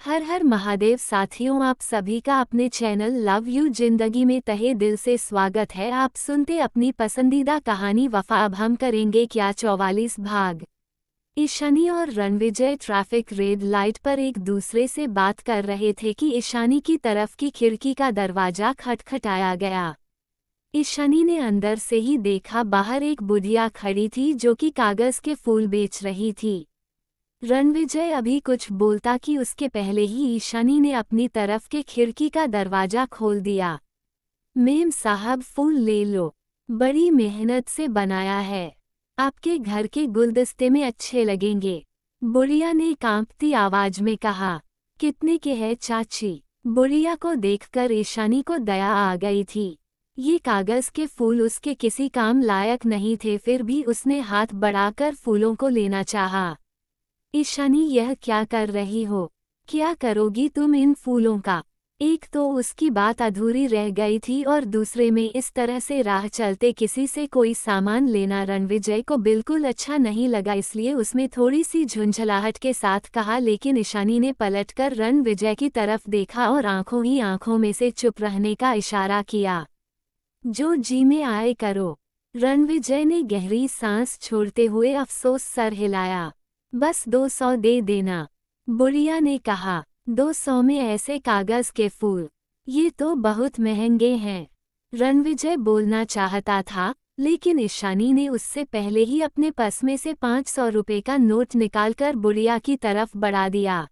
हर हर महादेव साथियों, आप सभी का अपने चैनल लव यू जिंदगी में तहे दिल से स्वागत है। आप सुनते अपनी पसंदीदा कहानी वफा। अब हम करेंगे क्या 44 भाग। ईशानी और रणविजय ट्रैफिक रेड लाइट पर एक दूसरे से बात कर रहे थे कि ईशानी की तरफ की खिड़की का दरवाजा खटखटाया गया। ईशानी ने अंदर से ही देखा, बाहर एक बुढ़िया खड़ी थी जो कि कागज के फूल बेच रही थी। रणविजय अभी कुछ बोलता कि उसके पहले ही ईशानी ने अपनी तरफ के खिड़की का दरवाजा खोल दिया। मेम साहब, फूल ले लो, बड़ी मेहनत से बनाया है, आपके घर के गुलदस्ते में अच्छे लगेंगे, बुढ़िया ने कांपती आवाज में कहा। कितने के है चाची? बुढ़िया को देखकर ईशानी को दया आ गई थी। ये कागज के फूल उसके किसी काम लायक नहीं थे, फिर भी उसने हाथ बढ़ाकर फूलों को लेना चाहा। ईशानी, यह क्या कर रही हो? क्या करोगी तुम इन फूलों का? एक तो उसकी बात अधूरी रह गई थी और दूसरे में इस तरह से राह चलते किसी से कोई सामान लेना रणविजय को बिल्कुल अच्छा नहीं लगा, इसलिए उसने थोड़ी सी झुंझलाहट के साथ कहा। लेकिन ईशानी ने पलटकर रणविजय की तरफ देखा और आंखों ही आंखों में से चुप रहने का इशारा किया। जो जी में आए करो। रणविजय ने गहरी सांस छोड़ते हुए अफसोस सर हिलाया। बस 200 दे देना, बुढ़िया ने कहा। 200 में ऐसे कागज के फूल? ये तो बहुत महंगे हैं। रणविजय बोलना चाहता था, लेकिन ईशानी ने उससे पहले ही अपने पर्स में से 500 रुपये का नोट निकालकर बुढ़िया की तरफ बढ़ा दिया।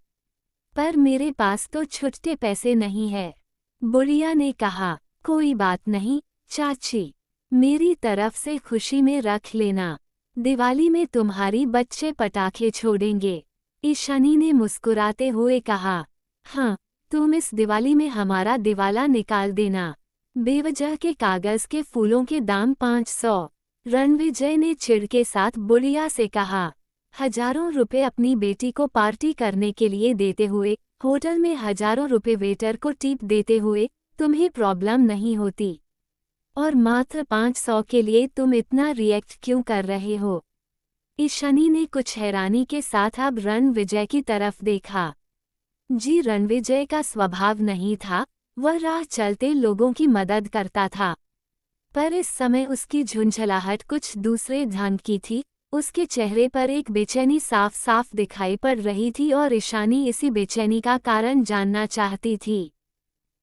पर मेरे पास तो छुट्टे पैसे नहीं है, बुढ़िया ने कहा। कोई बात नहीं चाची, मेरी तरफ से खुशी में रख लेना, दिवाली में तुम्हारी बच्चे पटाखे छोड़ेंगे, ईशानी ने मुस्कुराते हुए कहा। हाँ, तुम इस दिवाली में हमारा दिवाला निकाल देना। बेवजह के कागज के फूलों के दाम 500, रणविजय ने चिढ़ के साथ बुढ़िया से कहा। हजारों रुपए अपनी बेटी को पार्टी करने के लिए देते हुए, होटल में हजारों रुपए वेटर को टिप देते हुए तुम्हें प्रॉब्लम नहीं होती, और मात्र 500 के लिए तुम इतना रिएक्ट क्यों कर रहे हो? ईशानी ने कुछ हैरानी के साथ अब रणविजय की तरफ देखा। जी, रणविजय का स्वभाव नहीं था, वह राह चलते लोगों की मदद करता था, पर इस समय उसकी झुंझलाहट कुछ दूसरे ढंग की थी। उसके चेहरे पर एक बेचैनी साफ साफ दिखाई पड़ रही थी और ईशानी इसी बेचैनी का कारण जानना चाहती थी।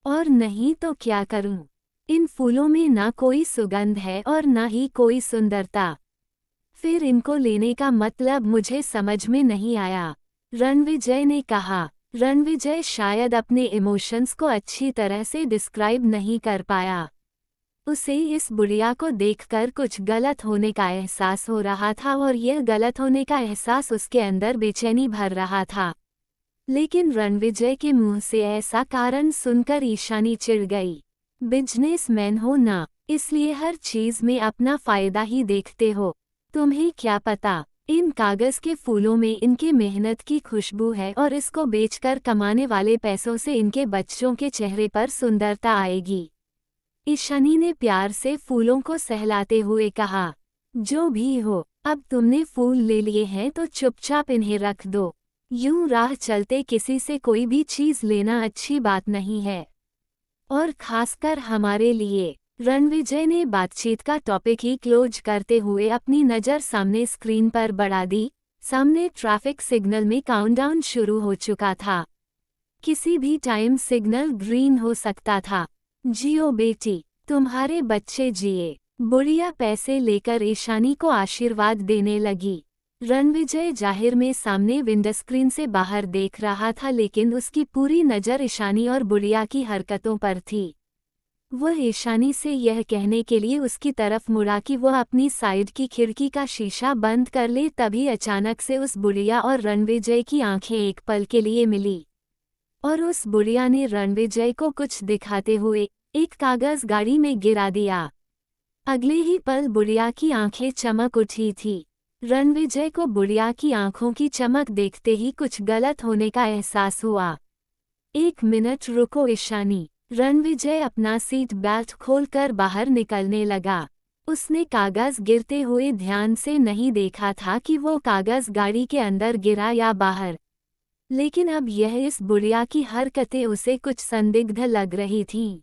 और नहीं तो क्या करूं? इन फूलों में ना कोई सुगंध है और ना ही कोई सुंदरता, फिर इनको लेने का मतलब मुझे समझ में नहीं आया, रणविजय ने कहा। रणविजय शायद अपने इमोशंस को अच्छी तरह से डिस्क्राइब नहीं कर पाया। उसे इस बुढ़िया को देखकर कुछ गलत होने का एहसास हो रहा था और यह गलत होने का एहसास उसके अंदर बेचैनी भर रहा था। लेकिन रणविजय के मुंह से ऐसा कारण सुनकर ईशानी चिढ़ गई। बिजनेसमैन हो ना, इसलिए हर चीज में अपना फायदा ही देखते हो। तुम्हें क्या पता, इन कागज के फूलों में इनकी मेहनत की खुशबू है और इसको बेचकर कमाने वाले पैसों से इनके बच्चों के चेहरे पर सुंदरता आएगी। ईशानी ने प्यार से फूलों को सहलाते हुए कहा। जो भी हो, अब तुमने फूल ले लिए हैं तो चुपचाप इन्हें रख दो। यूं राह चलते किसी से कोई भी चीज लेना अच्छी बात नहीं है, और खासकर हमारे लिए। रणविजय ने बातचीत का टॉपिक ही क्लोज करते हुए अपनी नज़र सामने स्क्रीन पर बढ़ा दी। सामने ट्रैफिक सिग्नल में काउंटडाउन शुरू हो चुका था। किसी भी टाइम सिग्नल ग्रीन हो सकता था। जियो बेटी, तुम्हारे बच्चे जिए, बुढ़िया पैसे लेकर ईशानी को आशीर्वाद देने लगी। रणविजय जाहिर में सामने विंडोस्क्रीन से बाहर देख रहा था, लेकिन उसकी पूरी नज़र ईशानी और बुढ़िया की हरकतों पर थी। वह ईशानी से यह कहने के लिए उसकी तरफ मुड़ा कि वह अपनी साइड की खिड़की का शीशा बंद कर ले, तभी अचानक से उस बुढ़िया और रणविजय की आंखें एक पल के लिए मिली, और उस बुढ़िया ने रणविजय को कुछ दिखाते हुए एक कागज गाड़ी में गिरा दिया। अगले ही पल बुढ़िया की आंखें चमक उठी थी। रणविजय को बुढ़िया की आंखों की चमक देखते ही कुछ गलत होने का एहसास हुआ। एक मिनट रुको ईशानी। रणविजय अपना सीट बेल्ट खोलकर बाहर निकलने लगा। उसने कागज गिरते हुए ध्यान से नहीं देखा था कि वो कागज गाड़ी के अंदर गिरा या बाहर। लेकिन अब यह इस बुढ़िया की हरकतें उसे कुछ संदिग्ध लग रही थीं।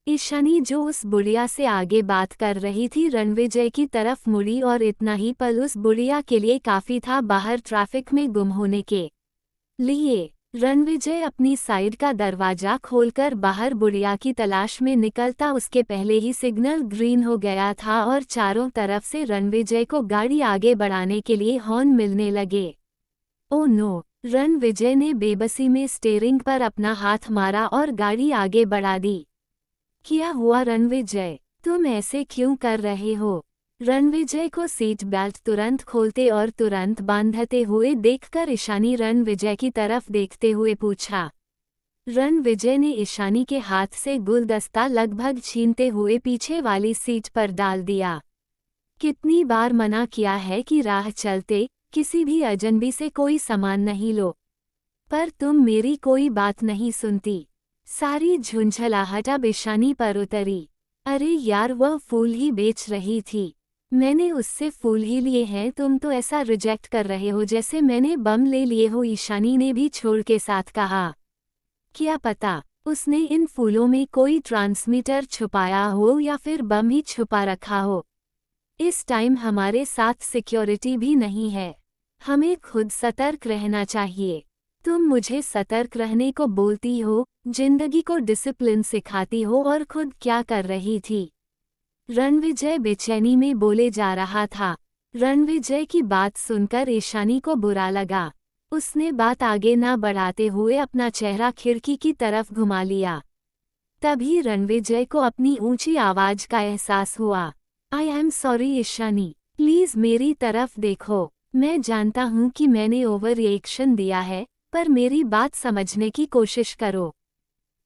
ईशानी जो उस बुढ़िया से आगे बात कर रही थी रणविजय की तरफ मुड़ी और इतना ही पल उस बुढ़िया के लिए काफी था बाहर ट्रैफिक में गुम होने के लिए। रणविजय अपनी साइड का दरवाजा खोलकर बाहर बुढ़िया की तलाश में निकलता उसके पहले ही सिग्नल ग्रीन हो गया था और चारों तरफ से रणविजय को गाड़ी आगे बढ़ाने के लिए हॉर्न मिलने लगे। Oh no! रणविजय ने बेबसी में स्टीयरिंग पर अपना हाथ मारा और गाड़ी आगे बढ़ा दी। क्या हुआ रणविजय, तुम ऐसे क्यों कर रहे हो? रणविजय को सीट बेल्ट तुरंत खोलते और तुरंत बांधते हुए देखकर ईशानी रणविजय की तरफ देखते हुए पूछा। रणविजय ने ईशानी के हाथ से गुलदस्ता लगभग छीनते हुए पीछे वाली सीट पर डाल दिया। कितनी बार मना किया है कि राह चलते किसी भी अजनबी से कोई सामान नहीं लो, पर तुम मेरी कोई बात नहीं सुनती। सारी झुंझलाहट अब ईशानी पर उतरी। अरे यार, वह फूल ही बेच रही थी, मैंने उससे फूल ही लिए हैं, तुम तो ऐसा रिजेक्ट कर रहे हो जैसे मैंने बम ले लिए हो। ईशानी ने भी छोड़ के साथ कहा। क्या पता उसने इन फूलों में कोई ट्रांसमीटर छुपाया हो या फिर बम ही छुपा रखा हो। इस टाइम हमारे साथ सिक्योरिटी भी नहीं है, हमें खुद सतर्क रहना चाहिए। तुम मुझे सतर्क रहने को बोलती हो, जिंदगी को डिसिप्लिन सिखाती हो और खुद क्या कर रही थी? रणविजय बेचैनी में बोले जा रहा था। रणविजय की बात सुनकर ईशानी को बुरा लगा। उसने बात आगे न बढ़ाते हुए अपना चेहरा खिड़की की तरफ घुमा लिया। तभी रणविजय को अपनी ऊंची आवाज का एहसास हुआ। I am sorry Ishani, please मेरी तरफ देखो। मैं जानता हूँ कि मैंने ओवर रिएक्शन दिया है, पर मेरी बात समझने की कोशिश करो।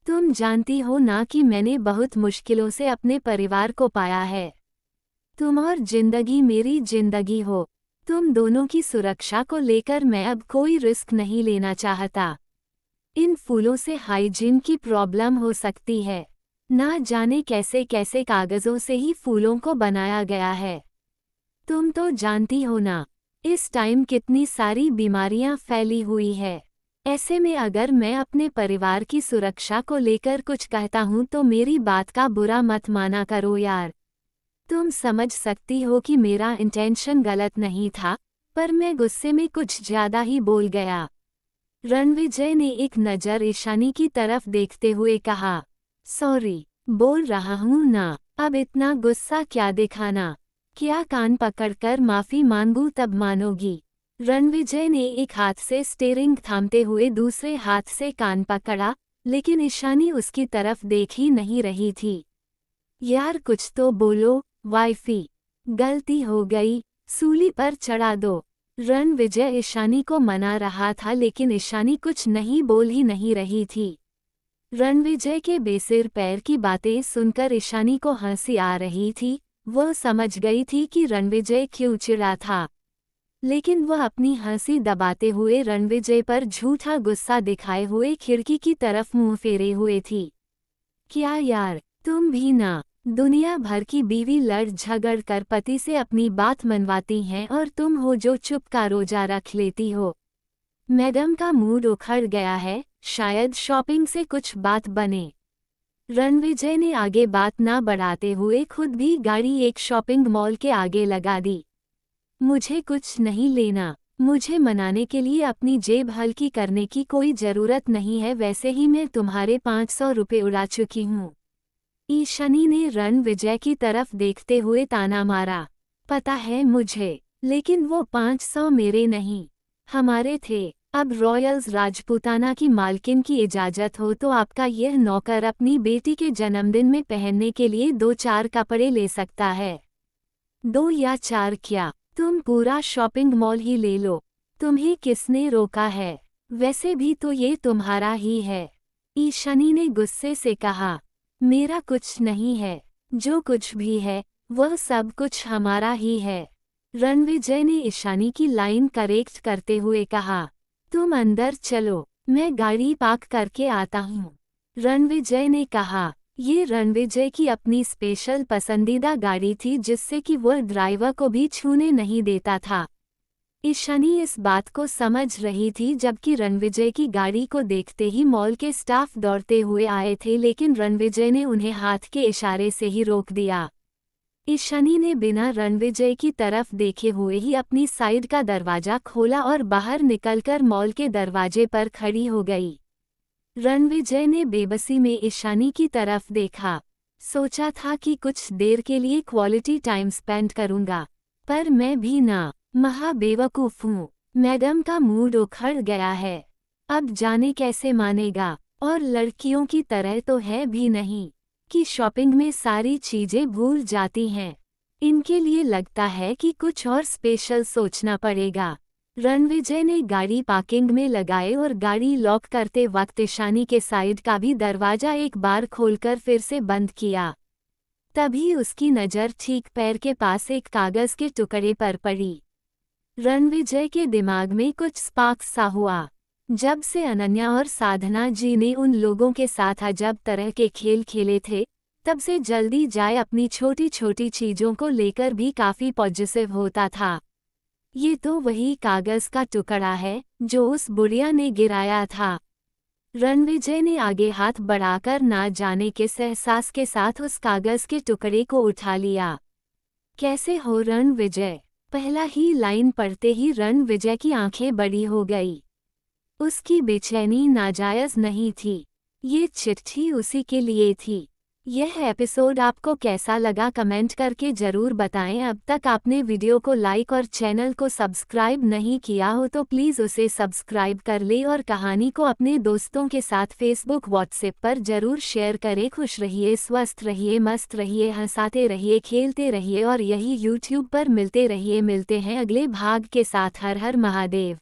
तुम जानती हो ना कि मैंने बहुत मुश्किलों से अपने परिवार को पाया है। तुम और जिंदगी मेरी जिंदगी हो। तुम दोनों की सुरक्षा को लेकर मैं अब कोई रिस्क नहीं लेना चाहता। इन फूलों से हाइजीन की प्रॉब्लम हो सकती है। ना जाने कैसे कैसे कागजों से ही फूलों को बनाया गया है। तुम तो जानती हो ना, इस टाइम कितनी सारी बीमारियां फैली हुई है। ऐसे में अगर मैं अपने परिवार की सुरक्षा को लेकर कुछ कहता हूँ तो मेरी बात का बुरा मत माना करो यार। तुम समझ सकती हो कि मेरा इंटेंशन गलत नहीं था, पर मैं गुस्से में कुछ ज्यादा ही बोल गया। रणविजय ने एक नज़र ईशानी की तरफ देखते हुए कहा। सॉरी, बोल रहा हूँ ना, अब इतना गुस्सा क्या दिखाना। क्या कान पकड़कर माफी मांगूं तब मानोगी? रणविजय ने एक हाथ से स्टीयरिंग थामते हुए दूसरे हाथ से कान पकड़ा, लेकिन ईशानी उसकी तरफ देख ही नहीं रही थी। यार कुछ तो बोलो वाइफी, गलती हो गई, सूली पर चढ़ा दो। रणविजय ईशानी को मना रहा था लेकिन ईशानी कुछ नहीं बोल ही नहीं रही थी। रणविजय के बेसिर पैर की बातें सुनकर ईशानी को हंसी आ रही थी। वह समझ गई थी कि रणविजय क्यों चिढ़ा था, लेकिन वह अपनी हंसी दबाते हुए रणविजय पर झूठा गुस्सा दिखाए हुए खिड़की की तरफ मुंह फेरे हुए थी। क्या यार, तुम भी ना, दुनिया भर की बीवी लड़ झगड़ कर पति से अपनी बात मनवाती हैं और तुम हो जो चुप का रोजा रख लेती हो। मैडम का मूड उखड़ गया है, शायद शॉपिंग से कुछ बात बने। रणविजय ने आगे बात ना बढ़ाते हुए खुद भी गाड़ी एक शॉपिंग मॉल के आगे लगा दी। मुझे कुछ नहीं लेना, मुझे मनाने के लिए अपनी जेब हल्की करने की कोई जरूरत नहीं है, वैसे ही मैं तुम्हारे 500 रुपये उड़ा चुकी हूँ। ईशानी ने रणविजय की तरफ देखते हुए ताना मारा। पता है मुझे, लेकिन वो 500 मेरे नहीं, हमारे थे। अब रॉयल्स राजपूताना की मालकिन की इजाजत हो तो आपका यह नौकर अपनी बेटी के जन्मदिन में पहनने के लिए 2-4 कपड़े ले सकता है। 2 या 4 क्या, तुम पूरा शॉपिंग मॉल ही ले लो। तुम्हें किसने रोका है? वैसे भी तो ये तुम्हारा ही है। ईशानी ने गुस्से से कहा। मेरा कुछ नहीं है, जो कुछ भी है वह सब कुछ हमारा ही है। रणविजय ने ईशानी की लाइन करेक्ट करते हुए कहा। तुम अंदर चलो, मैं गाड़ी पार्क करके आता हूँ। रणविजय ने कहा। ये रणविजय की अपनी स्पेशल पसंदीदा गाड़ी थी जिससे कि वह ड्राइवर को भी छूने नहीं देता था। ईशानी इस बात को समझ रही थी जबकि रणविजय की गाड़ी को देखते ही मॉल के स्टाफ दौड़ते हुए आए थे, लेकिन रणविजय ने उन्हें हाथ के इशारे से ही रोक दिया। ईशानी ने बिना रणविजय की तरफ देखे हुए ही अपनी साइड का दरवाजा खोला और बाहर निकलकर मॉल के दरवाजे पर खड़ी हो गई। रणविजय ने बेबसी में ईशानी की तरफ देखा। सोचा था कि कुछ देर के लिए क्वालिटी टाइम स्पेंड करूंगा, पर मैं भी ना महा बेवकूफ हूँ। मैडम का मूड उखड़ गया है, अब जाने कैसे मानेगा। और लड़कियों की तरह तो है भी नहीं कि शॉपिंग में सारी चीजें भूल जाती हैं। इनके लिए लगता है कि कुछ और स्पेशल सोचना पड़ेगा। रणविजय ने गाड़ी पार्किंग में लगाए और गाड़ी लॉक करते वक्त ईशानी के साइड का भी दरवाजा एक बार खोलकर फिर से बंद किया। तभी उसकी नज़र ठीक पैर के पास एक कागज के टुकड़े पर पड़ी। रणविजय के दिमाग में कुछ स्पार्क सा हुआ। जब से अनन्या और साधना जी ने उन लोगों के साथ अजब तरह के खेल खेले थे, तब से जल्दी जाए अपनी छोटी छोटी चीज़ों को लेकर भी काफ़ी पॉजिटिव होता था। ये तो वही कागज का टुकड़ा है जो उस बुढ़िया ने गिराया था। रणविजय ने आगे हाथ बढ़ाकर ना जाने किस एहसास के साथ उस कागज के टुकड़े को उठा लिया। कैसे हो रणविजय? पहला ही लाइन पढ़ते ही रणविजय की आंखें बड़ी हो गई। उसकी बेचैनी नाजायज नहीं थी, ये चिट्ठी उसी के लिए थी। यह एपिसोड आपको कैसा लगा कमेंट करके ज़रूर बताएं। अब तक आपने वीडियो को लाइक और चैनल को सब्सक्राइब नहीं किया हो तो प्लीज़ उसे सब्सक्राइब कर ले और कहानी को अपने दोस्तों के साथ फेसबुक व्हाट्सएप पर ज़रूर शेयर करें। खुश रहिए, स्वस्थ रहिए, मस्त रहिए, हंसाते रहिए, खेलते रहिए और यही यूट्यूब पर मिलते रहिए। मिलते हैं अगले भाग के साथ। हर हर महादेव।